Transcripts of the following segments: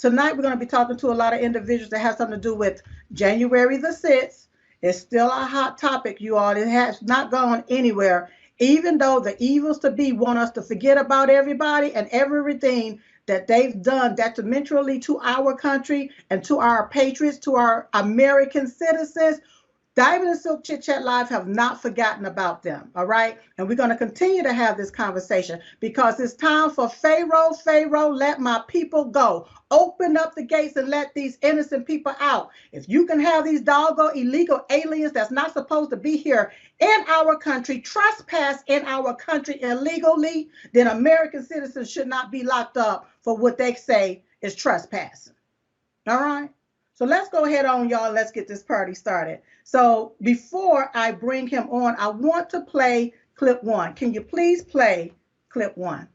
tonight we're going to be talking to a lot of individuals that have something to do with January the 6th. It's still a hot topic, you all. It has not gone anywhere, even though the evils to be want us to forget about everybody and everything that they've done detrimentally to our country and to our patriots, to our American citizens. Diamond and Silk Chit Chat Live have not forgotten about them, all right? And we're going to continue to have this conversation because it's time for Pharaoh, Pharaoh, let my people go. Open up the gates and let these innocent people out. If you can have these doggone illegal aliens that's not supposed to be here in our country, trespass in our country illegally, then American citizens should not be locked up for what they say is trespassing, all right? So let's go ahead on, y'all. Let's get this party started. So before I bring him on, I want to play clip one. Can you please play clip one?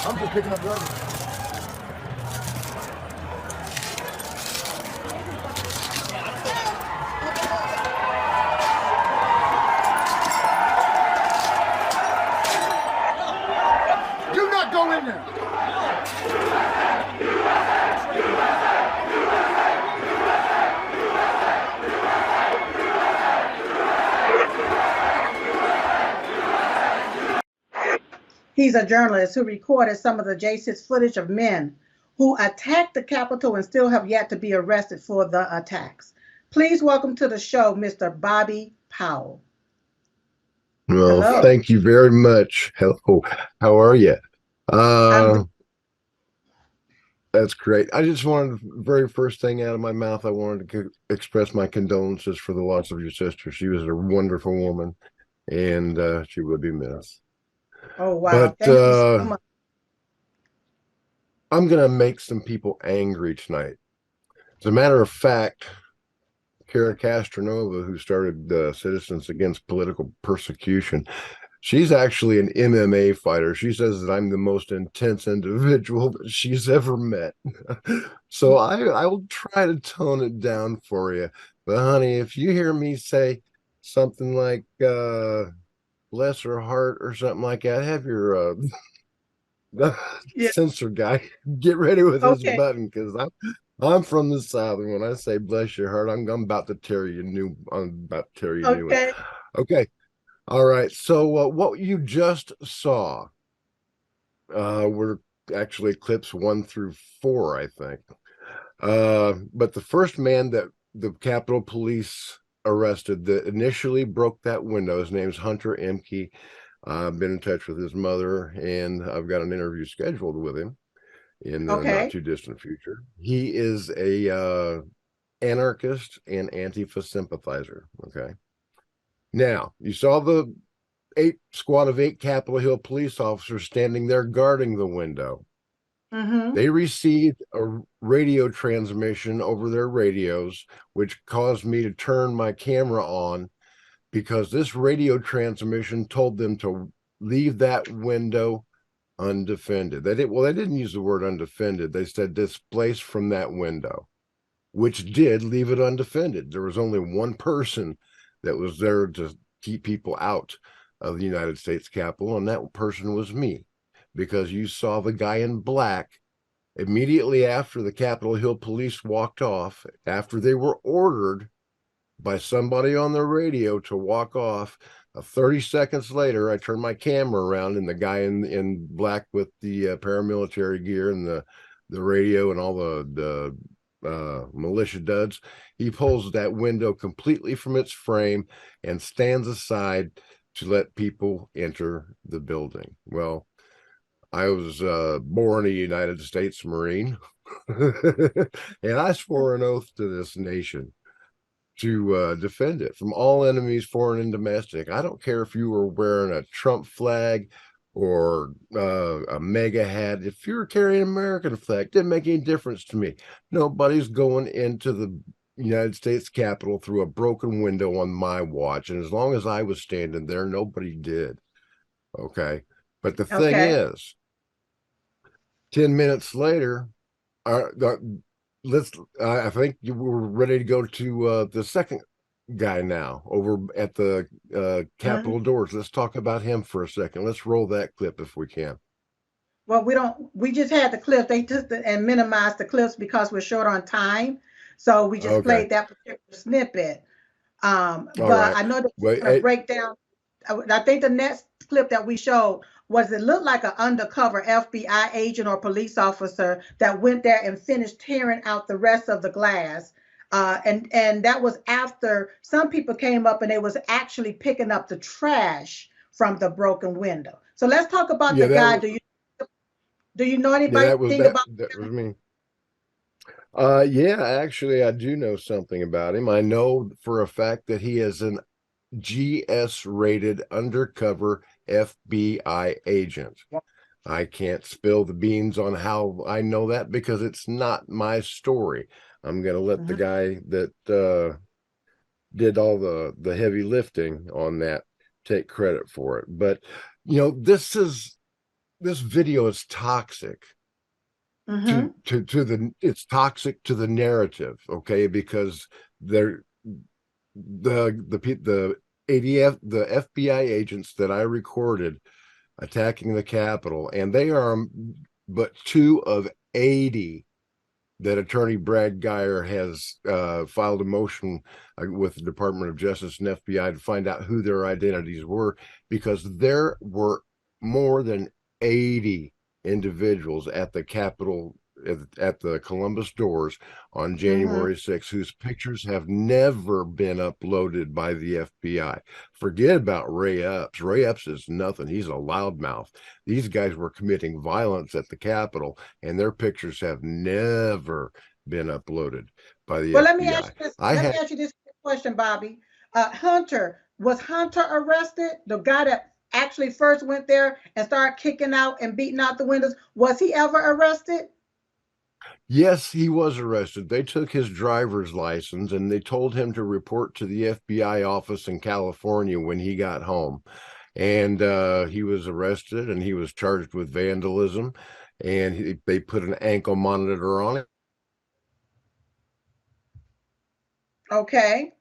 I'm just picking up drugs. Do not go in there. He's a journalist who recorded some of the J6 footage of men who attacked the Capitol and still have yet to be arrested for the attacks. Please welcome to the show, Mr. Bobby Powell. Well, Hello. Thank you very much. Hello. How are you? That's great. I just wanted, the very first thing out of my mouth, I wanted to express my condolences for the loss of your sister. She was a wonderful woman, and she would be missed. Oh, wow. But Thank you so much. I'm going to make some people angry tonight. As a matter of fact, Kara Castronova, who started Citizens Against Political Persecution, she's actually an MMA fighter. She says that I'm the most intense individual that she's ever met. So I will try to tone it down for you. But honey, if you hear me say something like bless her heart or something like that, have your censor guy get ready with his button, because I'm from the South, and when I say bless your heart, I'm about to tear you new. I'm about to tear you new. Okay. All right. So what you just saw were actually clips 1 through 4, I think. But the first man that the Capitol Police arrested that initially broke that window, his name's Hunter Emke. I've been in touch with his mother, and I've got an interview scheduled with him in the not too distant future. He is a anarchist and Antifa sympathizer. Okay. Now, you saw the squad of 8 Capitol Hill police officers standing there guarding the window. They received a radio transmission over their radios, which caused me to turn my camera on, because this radio transmission told them to leave that window undefended. They didn't use the word undefended. They said displaced from that window, which did leave it undefended. There was only one person that was there to keep people out of the United States Capitol, and that person was me, because you saw the guy in black immediately after the Capitol Hill police walked off, after they were ordered by somebody on the radio to walk off. 30 seconds later, I turned my camera around, and the guy in black with the paramilitary gear and the radio and all the militia duds, he pulls that window completely from its frame and stands aside to let people enter the building. Well, I was born a United States Marine, and I swore an oath to this nation to defend it from all enemies, foreign and domestic. I don't care if you were wearing a Trump flag or a MAGA hat. If you were carrying an American flag, it didn't make any difference to me. Nobody's going into the United States Capitol through a broken window on my watch. And as long as I was standing there, nobody did. Okay. But the thing is, 10 minutes later, I think you were ready to go to the second guy now over at the Capitol doors. Let's talk about him for a second. Let's roll that clip if we can. Well, we just had the clip. They took and minimized the clips because we're short on time. So we just played that particular snippet. But I know that we're going to break down. I think the next clip that we showed was, it looked like an undercover FBI agent or police officer that went there and finished tearing out the rest of the glass. And that was after some people came up and they was actually picking up the trash from the broken window. So let's talk about the guy. Do you know anybody about that was me? Yeah, actually, I do know something about him. I know for a fact that he is an GS-rated undercover FBI agent. I can't spill the beans on how I know that, because it's not my story. I'm going to let the guy that did all the heavy lifting on that take credit for it. But, you know, this video is toxic. It's toxic to the narrative, okay? Because the FBI agents that I recorded attacking the Capitol, and they are but 2 of 80 that Attorney Brad Geyer has filed a motion with the Department of Justice and FBI to find out who their identities were, because there were more than 80 individuals at the Capitol, at the Columbus doors on January 6th, whose pictures have never been uploaded by the FBI. Forget about Ray Epps. Ray Epps is nothing. He's a loudmouth. These guys were committing violence at the Capitol, and their pictures have never been uploaded by the FBI. Let me ask you this question, Bobby. Was Hunter arrested? The guy that actually first went there and started kicking out and beating out the windows, was he ever arrested? Yes, he was arrested. They took his driver's license and they told him to report to the FBI office in California when he got home. And he was arrested and he was charged with vandalism, and they put an ankle monitor on it. Okay.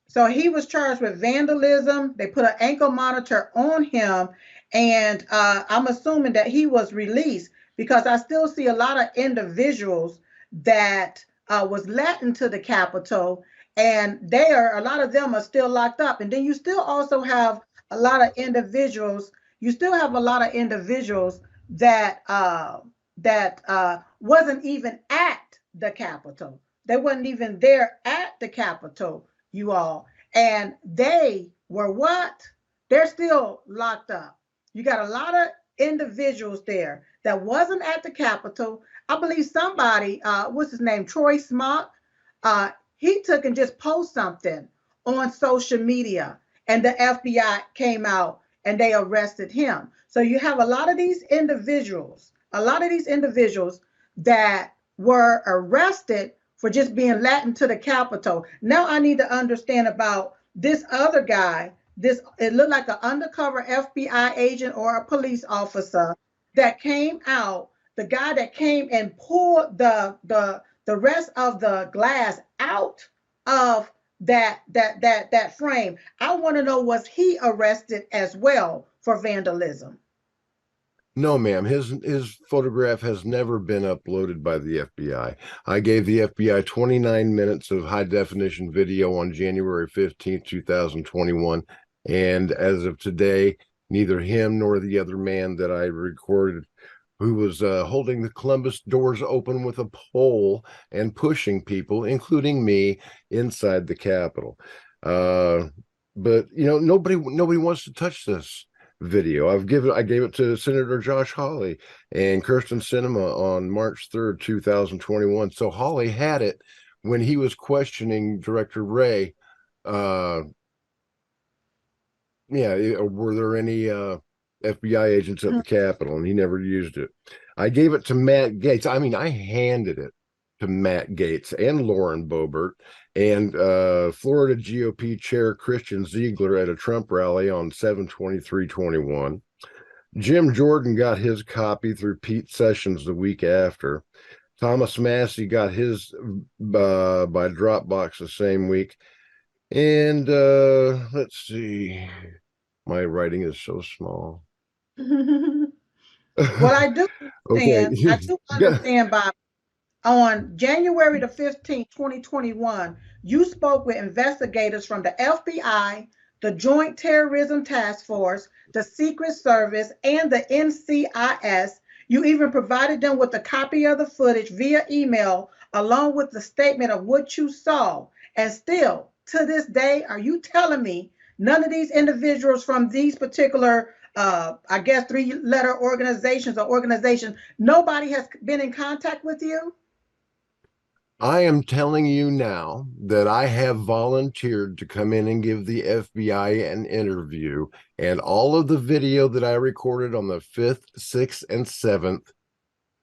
So he was charged with vandalism. They put an ankle monitor on him, and I'm assuming that he was released, because I still see a lot of individuals that was let into the Capitol, and a lot of them are still locked up. And then you still also have a lot of individuals. You still have a lot of individuals that wasn't even at the Capitol. They wasn't even there at the Capitol, you all. And they were what? They're still locked up. You got a lot of individuals there that wasn't at the Capitol. I believe somebody, what's his name? Troy Smock. He took and just posted something on social media, and the FBI came out and they arrested him. So you have a lot of these individuals a lot of these individuals that were arrested for just being Latin to the Capitol. Now I need to understand about this other guy. This, it looked like an undercover FBI agent or a police officer that came out. The guy that came and pulled the rest of the glass out of that frame. I want to know, was he arrested as well for vandalism? No, ma'am. His photograph has never been uploaded by the FBI. I gave the FBI 29 minutes of high definition video on January 15th, 2021. And as of today, neither him nor the other man that I recorded, who was holding the Columbus doors open with a pole and pushing people, including me, inside the Capitol. But you know, nobody wants to touch this video. I gave it to Senator Josh Hawley and Kirsten Sinema on March 3rd, 2021. So Hawley had it when he was questioning Director Wray. Were there any FBI agents at the Capitol? And he never used it. I gave it to Matt Gaetz. I mean, I handed it to Matt Gaetz and Lauren Boebert and Florida GOP Chair Christian Ziegler at a Trump rally on 7/23/21. Jim Jordan got his copy through Pete Sessions the week after. Thomas Massey got his by Dropbox the same week. And let's see. My writing is so small. Well, I do understand. Okay. I do understand, Bob. On January the 15th, 2021, you spoke with investigators from the FBI, the Joint Terrorism Task Force, the Secret Service, and the NCIS. You even provided them with a copy of the footage via email, along with the statement of what you saw. And still, to this day, are you telling me none of these individuals from these particular, I guess, three-letter organizations, nobody has been in contact with you? I am telling you now that I have volunteered to come in and give the FBI an interview, and all of the video that I recorded on the 5th, 6th, and 7th,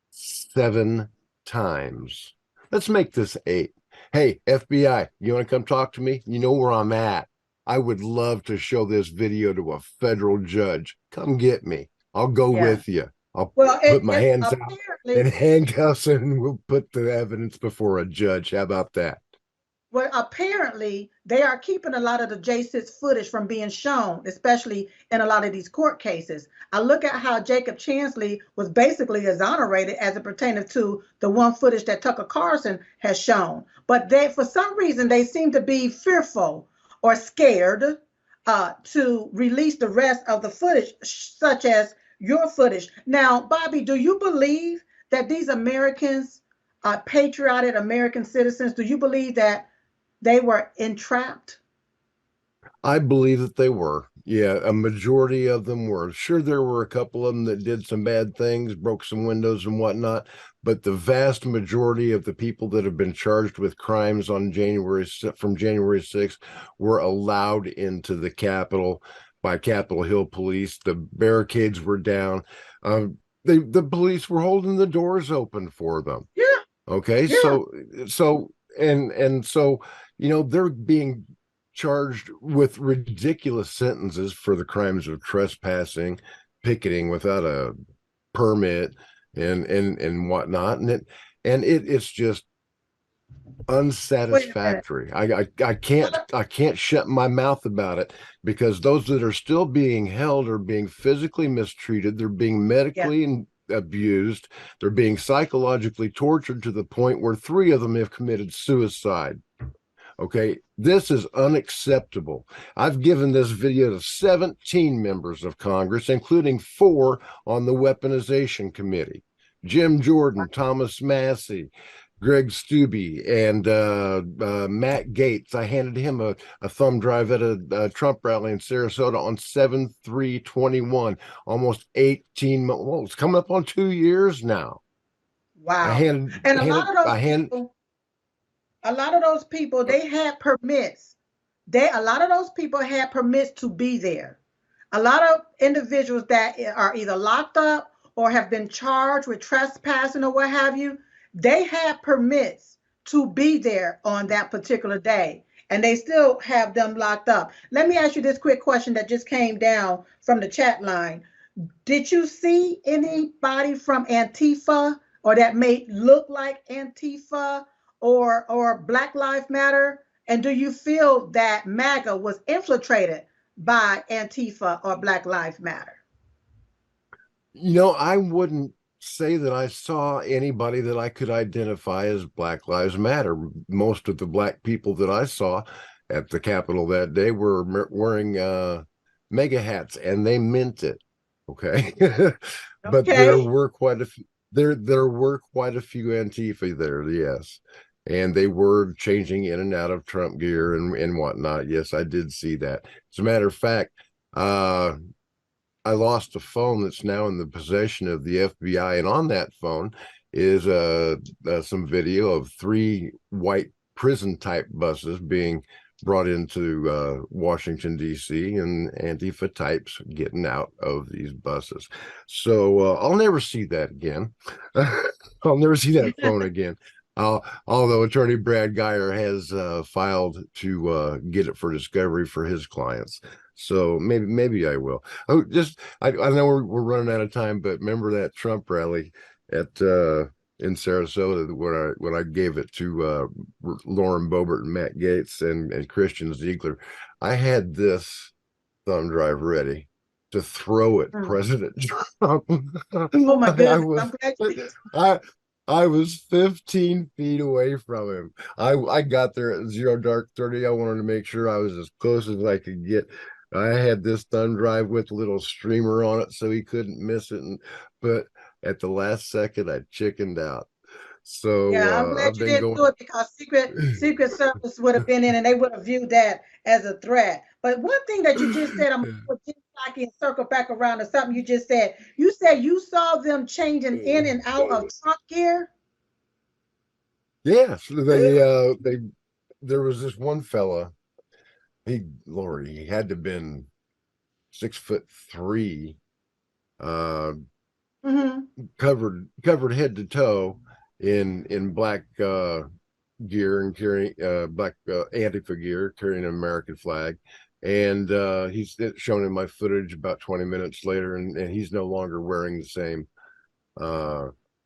7 times. Let's make this 8. Hey, FBI, you want to come talk to me? You know where I'm at. I would love to show this video to a federal judge. Come get me. I'll go with you. I'll put my hands out in handcuffs and we'll put the evidence before a judge. How about that? Well, apparently they are keeping a lot of the J6 footage from being shown, especially in a lot of these court cases. I look at how Jacob Chansley was basically exonerated as it pertained to the one footage that Tucker Carlson has shown. But they, for some reason, they seem to be fearful or scared to release the rest of the footage, such as your footage. Now, Bobby, do you believe that these Americans, patriotic American citizens, do you believe that they were entrapped? I believe that they were. Yeah, a majority of them were. Sure, there were a couple of them that did some bad things, broke some windows and whatnot, but the vast majority of the people that have been charged with crimes on January 6th were allowed into the Capitol by Capitol Hill police. The barricades were down. The police were holding the doors open for them. Yeah. Okay. Yeah. So you know, they're being charged with ridiculous sentences for the crimes of trespassing, picketing without a permit, and whatnot, and it's just unsatisfactory. I can't shut my mouth about it, because those that are still being held are being physically mistreated. They're being medically abused. They're being psychologically tortured to the point where 3 of them have committed suicide. Okay, this is unacceptable. I've given this video to 17 members of Congress, including 4 on the Weaponization Committee: Jim Jordan, Thomas Massey, Greg Stubbe, and Matt Gaetz. I handed him a thumb drive at a Trump rally in Sarasota on 7/3/21, almost 18 months. Well, it's coming up on 2 years now. Wow. A lot of those people, they had permits. A lot of those people had permits to be there. A lot of individuals that are either locked up or have been charged with trespassing or what have you, they had permits to be there on that particular day, and they still have them locked up. Let me ask you this quick question that just came down from the chat line. Did you see anybody from Antifa or that may look like Antifa or Black Lives Matter? And do you feel that MAGA was infiltrated by Antifa or Black Lives Matter? I wouldn't say that I saw anybody that I could identify as Black Lives Matter. Most of the Black people that I saw at the Capitol that day were wearing MAGA hats, and they meant it. Okay. But there were quite a few. There were quite a few Antifa there, yes. And they were changing in and out of Trump gear and whatnot. Yes, I did see that. As a matter of fact, I lost a phone that's now in the possession of the FBI, and on that phone is some video of 3 white prison type buses being brought into Washington, D.C., and Antifa types getting out of these buses. So I'll never see that again. I'll never see that phone again. Although Attorney Brad Geyer has filed to get it for discovery for his clients. So maybe I will. I know we're running out of time, but remember that Trump rally at in Sarasota when I gave it to Lauren Boebert and Matt Gaetz and Christian Ziegler. I had this thumb drive ready to throw at President Trump. Oh my goodness! I was 15 feet away from him. I got there at 0:30. I wanted to make sure I was as close as I could get. I had this thumb drive with a little streamer on it so he couldn't miss it. But at the last second, I chickened out. So yeah, I'm glad you didn't do it, because Secret Service would have been in and they would have viewed that as a threat. But one thing that you just said, I'm going to circle back around to something you just said. You said you saw them changing in and out of Trump gear. Yes, there was this one fella. He had to have been 6'3", covered head to toe in black gear and carrying black Antifa gear, carrying an American flag. And he's shown in my footage about 20 minutes later, and he's no longer wearing the same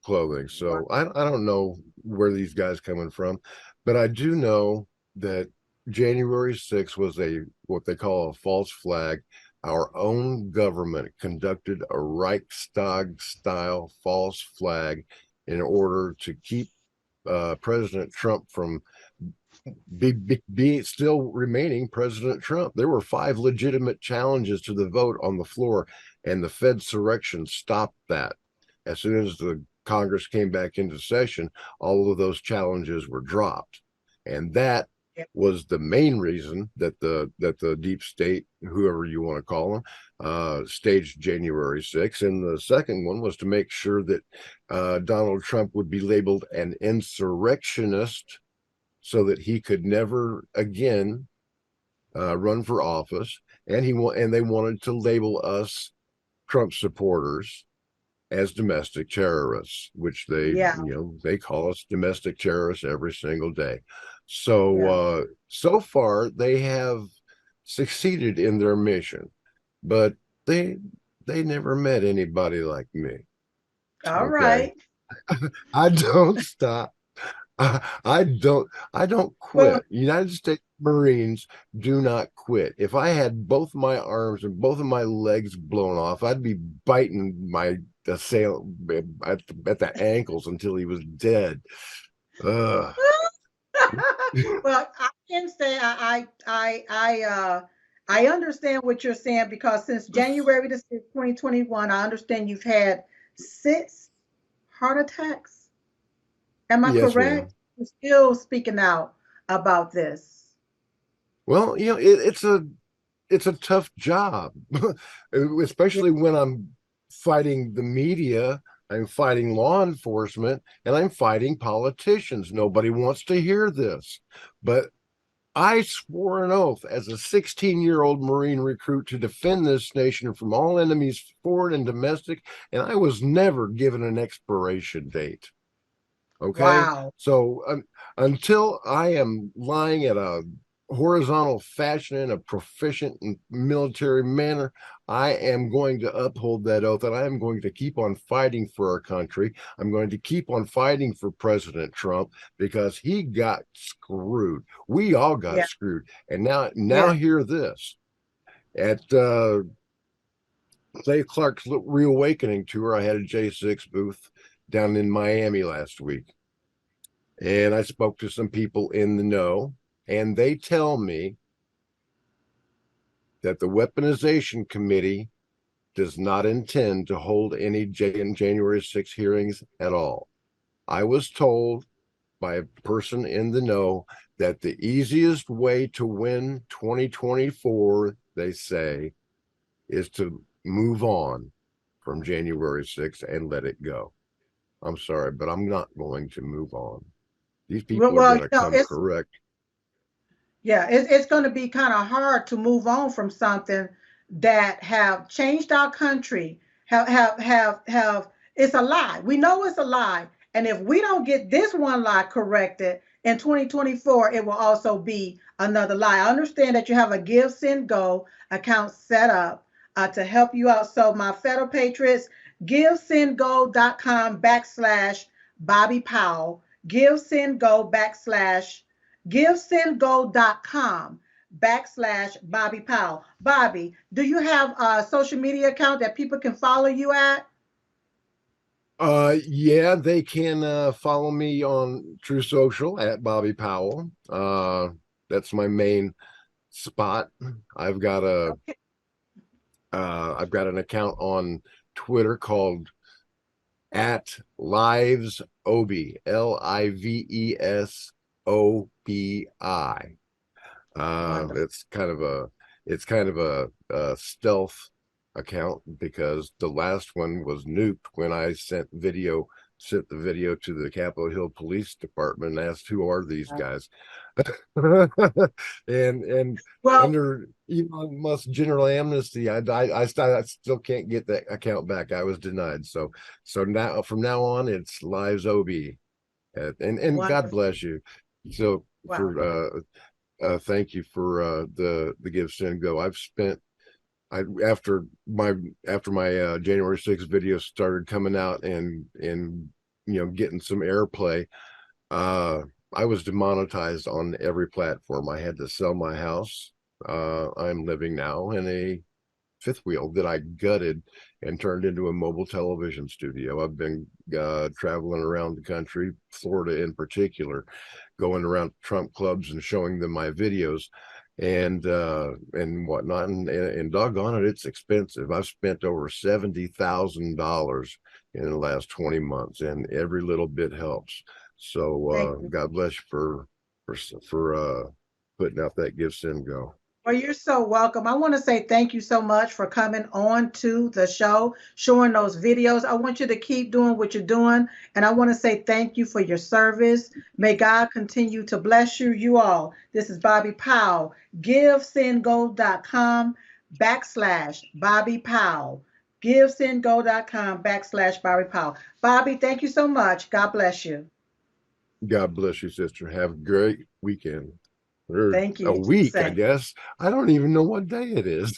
clothing. So I don't know where these guys coming from, but I do know that January 6th was what they call a false flag. Our own government conducted a Reichstag-style false flag in order to keep President Trump from be still remaining President Trump. There were 5 legitimate challenges to the vote on the floor, and the Fedsurrection stopped that. As soon as the Congress came back into session, all of those challenges were dropped, and that was the main reason that the deep state, whoever you want to call them, staged January 6th. And the second one was to make sure that Donald Trump would be labeled an insurrectionist, so that he could never again run for office. And they wanted to label us Trump supporters as domestic terrorists, which they call us domestic terrorists every single day. So so far they have succeeded in their mission, but they never met anybody like me. All right. I don't stop. I don't quit. United States Marines do not quit. If I had both my arms and both of my legs blown off, I'd be biting my assailant at the ankles until he was dead. Well, I can say I understand what you're saying, because since January the 6th, 2021, I understand you've had 6 heart attacks. Am I correct? You're still speaking out about this. Well, it's a tough job, especially when I'm fighting the media, I'm fighting law enforcement, and I'm fighting politicians. Nobody wants to hear this, but I swore an oath as a 16-year-old Marine recruit to defend this nation from all enemies, foreign and domestic, and I was never given an expiration date. Okay? Wow. So until I am lying at a horizontal fashion in a proficient military manner, I am going to uphold that oath, and I am going to keep on fighting for our country. I'm going to keep on fighting for President Trump because he got screwed. We all got screwed. And now hear this. At Clay Clark's Reawakening tour, I had a J6 booth down in Miami last week. And I spoke to some people in the know, and they tell me that the Weaponization Committee does not intend to hold any January 6 hearings at all. I was told by a person in the know that the easiest way to win 2024, they say, is to move on from January 6th and let it go. I'm sorry, but I'm not going to move on. These people are going to come correct. Yeah, it's going to be kind of hard to move on from something that have changed our country. Have it's a lie. We know it's a lie, and if we don't get this one lie corrected in 2024, it will also be another lie. I understand that you have a Give, Send, Go account set up to help you out. So my federal patriots, givesendgo.com/Bobby Powell. givesendgo.com/Bobby Powell. Bobby, do you have a social media account that people can follow you at? Yeah, they can follow me on True Social at Bobby Powell. That's my main spot. I've got an account on Twitter called at Lives Obi, LIVESOBI. It's kind of a stealth account because the last one was nuked when I sent the video to the Capitol Hill Police Department and asked, who are these guys? and under Elon Musk's general amnesty, I still can't get that account back. I was denied. So now from now on, it's Lives OB, and God bless you. So thank you for the Give, Send, Go. After my January 6th video started coming out and getting some airplay, I was demonetized on every platform. I had to sell my house. I'm living now in a fifth wheel that I gutted and turned into a mobile television studio. I've been traveling around the country, Florida in particular, going around Trump clubs and showing them my videos and whatnot. And doggone it, it's expensive. I've spent over $70,000 in the last 20 months, and every little bit helps. So God bless you for putting out that Give, Send, Go. Well, you're so welcome. I want to say thank you so much for coming on to the show, showing those videos. I want you to keep doing what you're doing. And I want to say thank you for your service. May God continue to bless you. You all. This is Bobby Powell. GiveSendGo.com/Bobby Powell. GiveSendGo.com/Bobby Powell. Bobby, thank you so much. God bless you. God bless you, sister. Have a great weekend. Thank you. A week, I guess. I don't even know what day it is.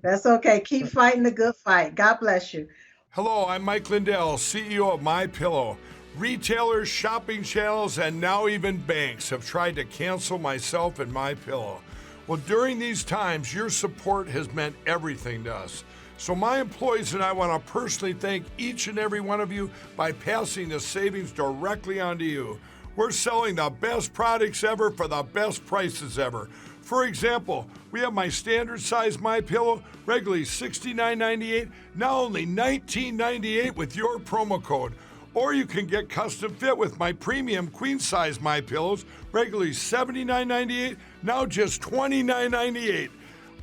That's okay. Keep fighting the good fight. God bless you. Hello, I'm Mike Lindell, CEO of MyPillow. Retailers, shopping channels, and now even banks have tried to cancel myself and MyPillow. Well, during these times, your support has meant everything to us. So my employees and I want to personally thank each and every one of you by passing the savings directly on to you. We're selling the best products ever for the best prices ever. For example, we have my standard size MyPillow, regularly $69.98, now only $19.98 with your promo code. Or you can get custom fit with my premium queen size MyPillows, regularly $79.98, now just $29.98.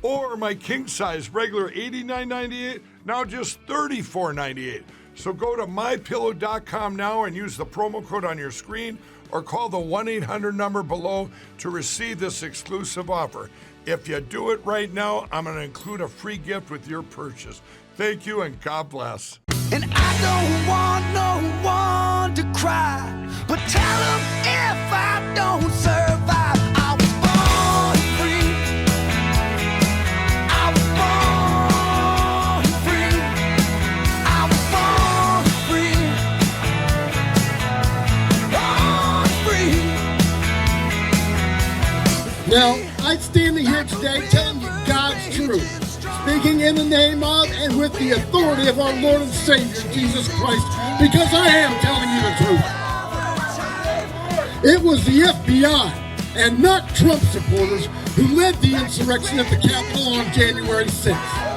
Or my king size, regular $89.98, now just $34.98. So go to mypillow.com now and use the promo code on your screen, or call the 1-800 number below to receive this exclusive offer. If you do it right now, I'm going to include a free gift with your purchase. Thank you and God bless. And I don't want no one to cry, but tell them if I don't survive, I was born free. I was born free. I was born free. Born free. Now, I'm standing here today telling you God's truth, speaking in the name of and with the authority of our Lord and Savior, Jesus Christ, because I am telling you the truth. It was the FBI and not Trump supporters who led the insurrection at the Capitol on January 6th.